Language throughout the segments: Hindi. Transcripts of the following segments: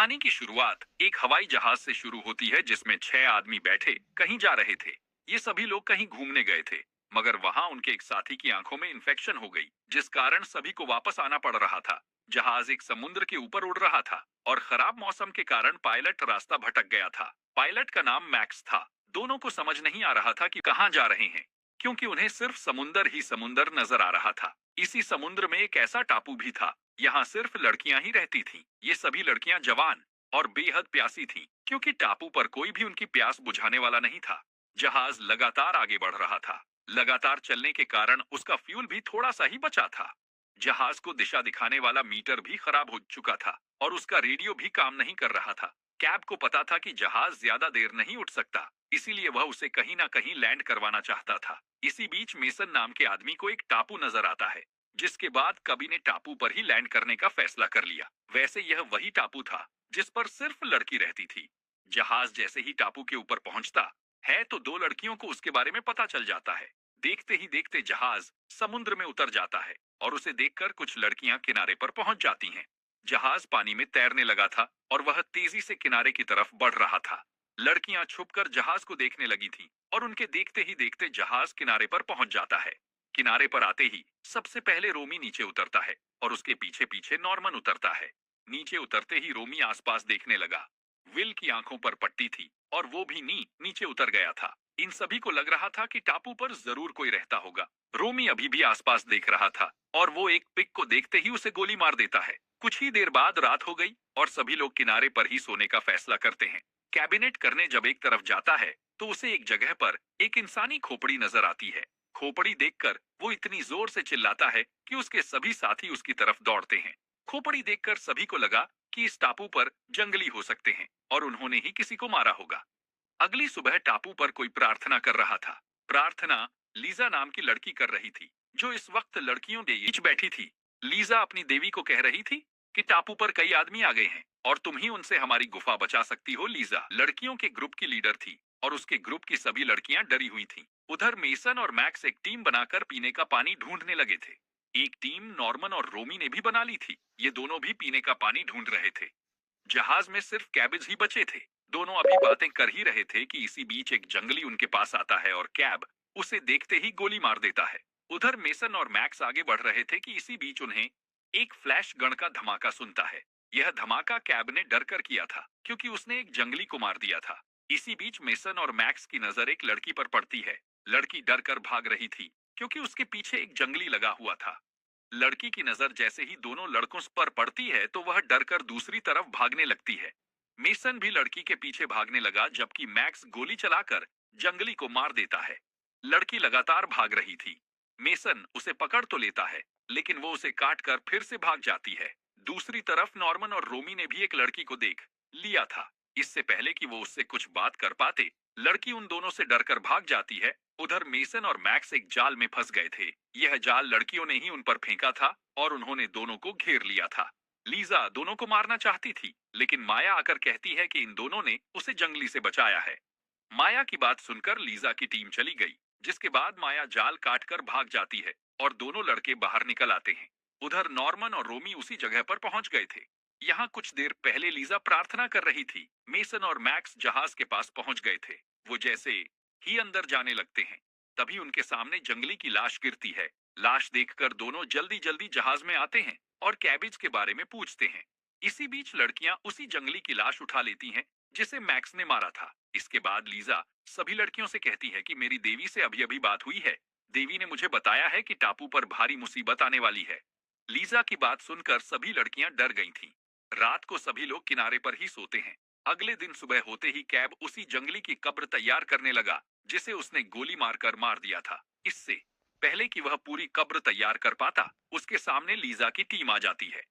कहानी की शुरुआत एक हवाई जहाज से शुरू होती है जिसमें 6 आदमी बैठे कहीं जा रहे थे। ये सभी लोग कहीं घूमने गए थे, मगर वहां उनके एक साथी की आंखों में इन्फेक्शन हो गई, जिस कारण सभी को वापस आना पड़ रहा था। जहाज एक समुद्र के ऊपर उड़ रहा था और खराब मौसम के कारण पायलट रास्ता भटक गया था। पायलट का नाम मैक्स था। दोनों को समझ नहीं आ रहा था कि कहाँ जा रहे हैं, क्योंकि उन्हें सिर्फ समुंदर ही समुंदर नजर आ रहा था। इसी समुद्र में एक ऐसा टापू भी था, यहाँ सिर्फ लड़कियां ही रहती थीं। ये सभी लड़कियां जवान और बेहद प्यासी थीं, क्योंकि टापू पर कोई भी उनकी प्यास बुझाने वाला नहीं था। जहाज लगातार आगे बढ़ रहा था। लगातार चलने के कारण उसका फ्यूल भी थोड़ा सा ही बचा था। जहाज को दिशा दिखाने वाला मीटर भी खराब हो चुका था और उसका रेडियो भी काम नहीं कर रहा था। कैब को पता था कि जहाज ज्यादा देर नहीं उठ सकता, इसीलिए वह उसे कहीं ना कहीं लैंड करवाना चाहता था। इसी बीच मेसन नाम के आदमी को एक टापू नजर आता है, जिसके बाद कबी ने टापू पर ही लैंड करने का फैसला कर लिया। वैसे यह वही टापू था जिस पर सिर्फ लड़की रहती थी। जहाज जैसे ही टापू के ऊपर पहुंचता है तो दो लड़कियों को उसके बारे में पता चल जाता है। देखते ही देखते जहाज समुद्र में उतर जाता है और उसे देखकर कुछ लड़कियां किनारे पर पहुंच जाती हैं। जहाज पानी में तैरने लगा था और वह तेजी से किनारे की तरफ बढ़ रहा था। लड़कियां छुपकर जहाज को देखने लगी थीं और उनके देखते ही देखते जहाज किनारे पर पहुंच जाता है। किनारे पर आते ही सबसे पहले रोमी नीचे उतरता है और उसके पीछे पीछे नॉर्मन उतरता है। नीचे उतरते ही रोमी आसपास देखने लगा। विल की आंखों पर पट्टी थी और वो भी नीचे उतर गया था। इन सभी को लग रहा था कि टापू पर जरूर कोई रहता होगा। रोमी अभी भी आसपास देख रहा था और वो एक पिग को देखते ही उसे गोली मार देता है। कुछ ही देर बाद रात हो गई और सभी लोग किनारे पर ही सोने का फैसला करते हैं। कैबिनेट करने जब एक तरफ जाता है तो उसे एक जगह पर एक इंसानी खोपड़ी नजर आती है। खोपड़ी देखकर वो इतनी जोर से चिल्लाता है कि उसके सभी साथी उसकी तरफ दौड़ते हैं। खोपड़ी देखकर सभी को लगा कि इस टापू पर जंगली हो सकते हैं और उन्होंने ही किसी को मारा होगा। अगली सुबह टापू पर कोई प्रार्थना कर रहा था। प्रार्थना लीजा नाम की लड़की कर रही थी, जो इस वक्त लड़कियों के बीच बैठी थी। लीजा अपनी देवी को कह रही थी कि टापू पर कई आदमी आ गए हैं और तुम ही उनसे हमारी गुफा बचा सकती हो। लीजा लड़कियों के ग्रुप की लीडर थी और उसके ग्रुप की सभी लड़कियां डरी हुई थीं। उधर मेसन और मैक्स एक टीम बनाकर पीने का पानी ढूंढने लगे थे। एक टीम नॉर्मन और रोमी ने भी बना ली थी। ये दोनों भी पीने का पानी ढूंढ रहे थे। जहाज में सिर्फ कैबिज ही बचे थे। दोनों अभी बातें कर ही रहे थे कि इसी बीच एक जंगली उनके पास आता है और कैब उसे देखते ही गोली मार देता है। उधर मेसन और मैक्स आगे बढ़ रहे थे कि इसी बीच उन्हें एक फ्लैश गन का धमाका सुनता है। यह धमाका कैब ने डर कर किया था, क्योंकि उसने एक जंगली को मार दिया था। इसी बीच मेसन और मैक्स की नजर एक लड़की पर पड़ती है। लड़की डर कर भाग रही थी, क्योंकि उसके पीछे एक जंगली लगा हुआ था। लड़की की नजर जैसे ही दोनों लड़कों पर पड़ती है तो वह डर कर दूसरी तरफ भागने लगती है। मेसन भी लड़की के पीछे भागने लगा, जबकि मैक्स गोली चलाकर जंगली को मार देता है। लड़की लगातार भाग रही थी। मेसन उसे पकड़ तो लेता है, लेकिन वो उसे काट कर फिर से भाग जाती है। दूसरी तरफ नॉर्मन और रोमी ने भी एक लड़की को देख लिया था। इससे पहले कि वो उससे कुछ बात कर पाते, लड़की उन दोनों से डरकर भाग जाती है। उधर मेसन और मैक्स एक जाल में फंस गए थे। यह जाल लड़कियों ने ही उन पर फेंका था और उन्होंने दोनों को घेर लिया था। लीजा दोनों को मारना चाहती थी, लेकिन माया आकर कहती है कि इन दोनों ने उसे जंगली से बचाया है। माया की बात सुनकर लीजा की टीम चली गई, जिसके बाद माया जाल काटकर भाग जाती है और दोनों लड़के बाहर निकल आते हैं। उधर नॉर्मन और रोमी उसी जगह पर पहुंच गए थे। यहाँ कुछ देर पहले लीजा प्रार्थना कर रही थी। मेसन और मैक्स जहाज के पास पहुंच गए थे। वो जैसे ही अंदर जाने लगते हैं, तभी उनके सामने जंगली की लाश गिरती है। लाश देखकर दोनों जल्दी जल्दी जहाज में आते हैं और कैबिज के बारे में पूछते हैं। इसी बीच लड़कियां उसी जंगली की लाश उठा लेती हैं, जिसे मैक्स ने मारा था। इसके बाद लीजा सभी लड़कियों से कहती है कि मेरी देवी से अभी अभी बात हुई है। देवी ने मुझे बताया है कि टापू पर भारी मुसीबत आने वाली है। लीजा की बात सुनकर सभी लड़कियां डर गई थीं। रात को सभी लोग किनारे पर ही सोते हैं। अगले दिन सुबह होते ही कैब उसी जंगली की कब्र तैयार करने लगा, जिसे उसने गोली मारकर मार दिया था। इससे पहले कि वह पूरी कब्र तैयार कर पाता, उसके सामने लीजा की टीम आ जाती है।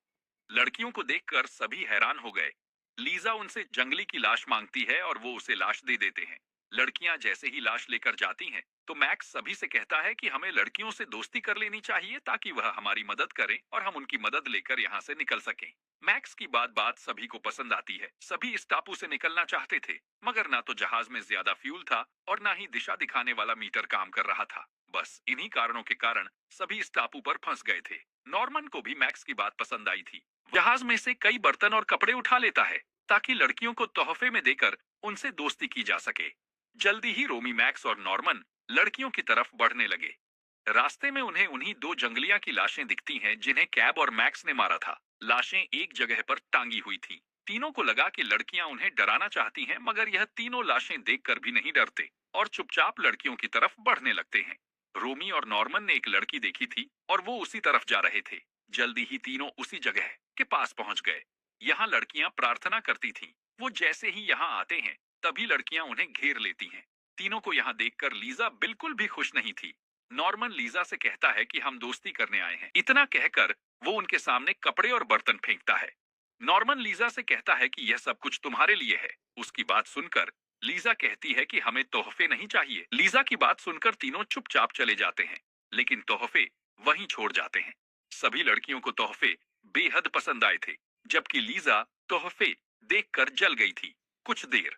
लड़कियों को देखकर सभी हैरान हो गए। लीजा उनसे जंगली की लाश मांगती है और वो उसे लाश दे देते हैं। लड़कियां जैसे ही लाश लेकर जाती हैं, तो मैक्स सभी से कहता है कि हमें लड़कियों से दोस्ती कर लेनी चाहिए ताकि वह हमारी मदद करें और हम उनकी मदद लेकर यहाँ से निकल सकें। मैक्स की बात सभी को पसंद आती है। सभी इस टापू से निकलना चाहते थे, मगर ना तो जहाज में ज्यादा फ्यूल था और ना ही दिशा दिखाने वाला मीटर काम कर रहा था। बस इन्हीं कारणों के कारण सभी इस टापू पर फंस गए थे। नॉर्मन को भी मैक्स की बात पसंद आई थी। जहाज में से कई बर्तन और कपड़े उठा लेता है ताकि लड़कियों को तोहफे में देकर उनसे दोस्ती की जा सके। जल्दी ही रोमी, मैक्स और नॉर्मन लड़कियों की तरफ बढ़ने लगे। रास्ते में उन्हें उन्हीं दो जंगलिया की लाशें दिखती हैं जिन्हें कैब और मैक्स ने मारा था। लाशें एक जगह पर टांगी हुई थी। तीनों को लगा कि लड़कियां उन्हें डराना चाहती हैं, मगर यह तीनों लाशें देखकर भी नहीं डरते और चुपचाप लड़कियों की तरफ बढ़ने लगते हैं। रोमी और नॉर्मन ने एक लड़की देखी थी और वो उसी तरफ जा रहे थे। जल्दी ही तीनों उसी जगह के पास पहुंच गए। यहाँ लड़कियां प्रार्थना करती थीं। वो जैसे ही यहाँ आते हैं, तभी लड़कियां उन्हें घेर लेती हैं। तीनों को यहाँ देखकर लीजा बिल्कुल भी खुश नहीं थी। नॉर्मन लीजा से कहता है कि हम दोस्ती करने आए हैं। इतना कहकर वो उनके सामने कपड़े और बर्तन फेंकता है। नॉर्मन लीजा से कहता है कि यह सब कुछ तुम्हारे लिए है। उसकी बात सुनकर लीजा कहती है कि हमें तोहफे नहीं चाहिए। लीजा की बात सुनकर तीनों चुपचाप चले जाते हैं, लेकिन तोहफे वहीं छोड़ जाते हैं। सभी लड़कियों को तोहफे बेहद पसंद आए थे, जबकि लीजा तोहफे देखकर जल गई थी। कुछ देर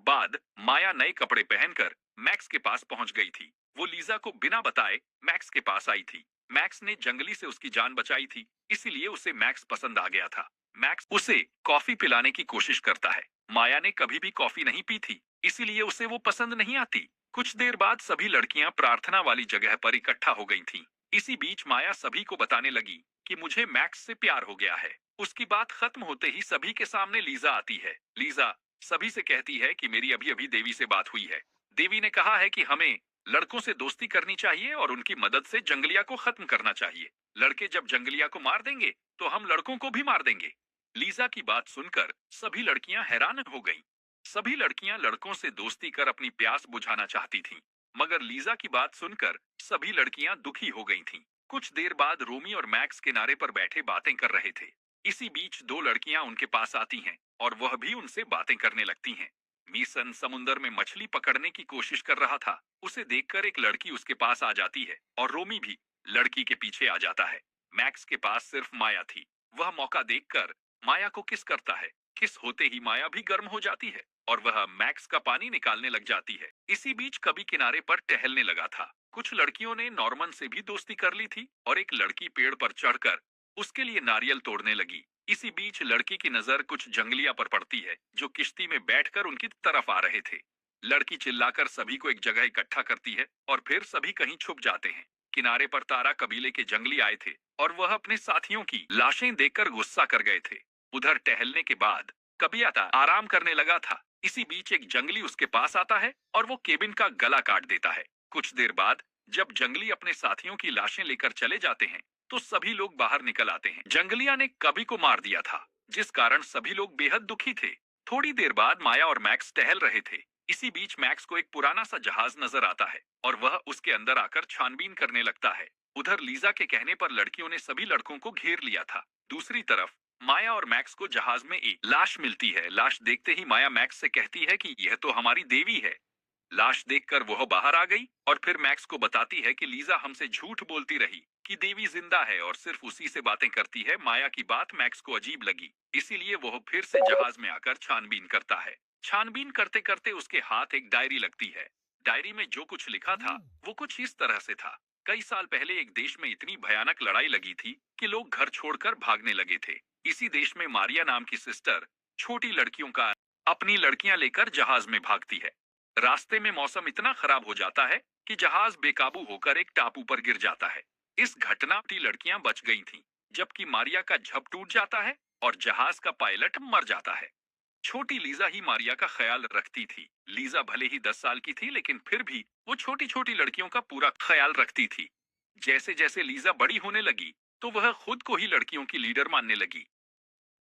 बाद माया नए कपड़े पहनकर मैक्स के पास पहुंच गई थी। वो लीजा को बिना बताए मैक्स के पास आई थी। मैक्स ने जंगली से उसकी जान बचाई थी, इसीलिए उसे मैक्स पसंद आ गया था। मैक्स उसे कॉफी पिलाने की कोशिश करता है। माया ने कभी भी कॉफी नहीं पी थी, इसीलिए उसे वो पसंद नहीं आती। कुछ देर बाद सभी लड़कियां प्रार्थना वाली जगह पर इकट्ठा हो गई थीं। इसी बीच माया सभी को बताने लगी कि मुझे मैक्स से प्यार हो गया है। उसकी बात खत्म होते ही सभी के सामने लीजा आती है। लीजा सभी से कहती है कि मेरी अभी अभी देवी से बात हुई है। देवी ने कहा है कि हमें लड़कों से दोस्ती करनी चाहिए और उनकी मदद से जंगलिया को खत्म करना चाहिए। लड़के जब जंगलिया को मार देंगे तो हम लड़कों को भी मार देंगे। लीजा की बात सुनकर सभी लड़कियां हैरान हो गईं। सभी लड़कियां लड़कों से दोस्ती कर अपनी प्यास बुझाना चाहती थीं, मगर लीजा की बात सुनकर सभी लड़कियां दुखी हो गई थीं। कुछ देर बाद रोमी और मैक्स किनारे पर बैठे बातें कर रहे थे। इसी बीच दो लड़कियां उनके पास आती हैं और वह भी उनसे बातें करने लगती हैं। मिशन समुंदर में मछली पकड़ने की कोशिश कर रहा था। उसे देखकर एक लड़की उसके पास आ जाती है और रोमी भी लड़की के पीछे आ जाता है। मैक्स के पास सिर्फ माया थी। वह मौका देखकर माया को किस करता है। किस होते ही माया भी गर्म हो जाती है और वह मैक्स का पानी निकालने लग जाती है। इसी बीच कभी किनारे पर टहलने लगा था। कुछ लड़कियों ने नॉर्मन से भी दोस्ती कर ली थी और एक लड़की पेड़ पर चढ़कर उसके लिए नारियल तोड़ने लगी। इसी बीच लड़की की नजर कुछ जंगलिया पर पड़ती है जो किश्ती में बैठकर उनकी तरफ आ रहे थे। लड़की चिल्लाकर सभी को एक जगह इकट्ठा करती है और फिर सभी कहीं छुप जाते हैं। किनारे पर तारा कबीले के जंगली आए थे और वह अपने साथियों की लाशें देखकर गुस्सा कर गए थे। उधर टहलने के बाद कबियाता आराम करने लगा था। इसी बीच एक जंगली उसके पास आता है और वो केबिन का गला काट देता है। कुछ देर बाद जब जंगली अपने साथियों की लाशें लेकर चले जाते हैं तो सभी लोग बाहर निकल आते हैं। जंगलिया ने कबी को मार दिया था, जिस कारण सभी लोग बेहद दुखी थे। थोड़ी देर बाद माया और मैक्स टहल रहे थे। इसी बीच मैक्स को एक पुराना सा जहाज नजर आता है और वह उसके अंदर आकर छानबीन करने लगता है। उधर लीजा के कहने पर लड़कियों ने सभी लड़कों को घेर लिया था। दूसरी तरफ माया और मैक्स को जहाज में एक लाश मिलती है। लाश देखते ही माया मैक्स से कहती है कि यह तो हमारी देवी है। लाश देखकर वह बाहर आ गई और फिर मैक्स को बताती है कि लीजा हमसे झूठ बोलती रही कि देवी जिंदा है और सिर्फ उसी से बातें करती है। माया की बात मैक्स को अजीब लगी, इसीलिए वह फिर से जहाज में आकर छानबीन करता है। छानबीन करते करते उसके हाथ एक डायरी लगती है। डायरी में जो कुछ लिखा था वो कुछ इस तरह से था। कई साल पहले एक देश में इतनी भयानक लड़ाई लगी थी कि लोग घर छोड़कर भागने लगे थे। इसी देश में मारिया नाम की सिस्टर छोटी लड़कियों का अपनी लड़कियां लेकर जहाज में भागती है। रास्ते में मौसम इतना खराब हो जाता है कि जहाज बेकाबू होकर एक टापू पर गिर जाता है। इस घटना में लड़कियां बच गई थीं, जबकि मारिया का झप टूट जाता है और जहाज का पायलट मर जाता है। छोटी लीजा ही मारिया का ख्याल रखती थी। लीजा भले ही 10 साल की थी, लेकिन फिर भी वो छोटी छोटी लड़कियों का पूरा ख्याल रखती थी। जैसे जैसे लीजा बड़ी होने लगी तो वह खुद को ही लड़कियों की लीडर मानने लगी।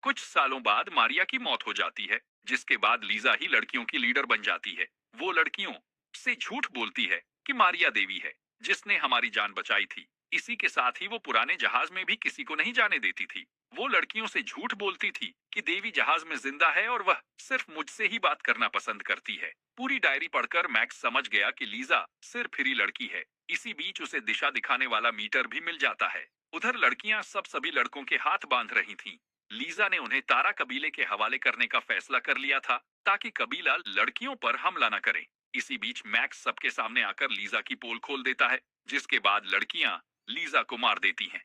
कुछ सालों बाद मारिया की मौत हो जाती है, जिसके बाद लीजा ही लड़कियों की लीडर बन जाती है। वो लड़कियों से झूठ बोलती है कि मारिया देवी है जिसने हमारी जान बचाई थी। इसी के साथ ही वो पुराने जहाज में भी किसी को नहीं जाने देती थी। वो लड़कियों से झूठ बोलती थी कि देवी जहाज में जिंदा है और वह सिर्फ मुझसे ही बात करना पसंद करती है। पूरी डायरी पढ़कर मैक्स समझ गया कि लीजा सिर्फ फिरी लड़की है। इसी बीच उसे दिशा दिखाने वाला मीटर भी मिल जाता है। उधर लड़कियां सभी लड़कों के हाथ बांध रही थीं। लीजा ने उन्हें तारा कबीले के हवाले करने का फैसला कर लिया था ताकि कबीला लड़कियों पर हमला न करे। इसी बीच मैक्स सबके सामने आकर लीजा की पोल खोल देता है, जिसके बाद लड़कियां लीजा को मार देती हैं।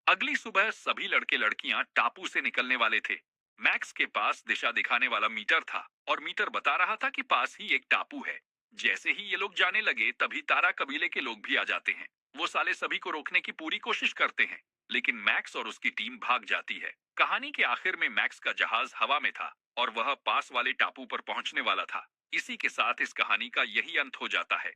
अगली सुबह सभी लड़के लड़कियां टापू से निकलने वाले थे। मैक्स के पास दिशा दिखाने वाला मीटर था और मीटर बता रहा था कि पास ही एक टापू है। जैसे ही ये लोग जाने लगे तभी तारा कबीले के लोग भी आ जाते हैं। वो साले सभी को रोकने की पूरी कोशिश करते हैं, लेकिन मैक्स और उसकी टीम भाग जाती है। कहानी के आखिर में मैक्स का जहाज हवा में था और वह पास वाले टापू पर पहुंचने वाला था। इसी के साथ इस कहानी का यही अंत हो जाता है।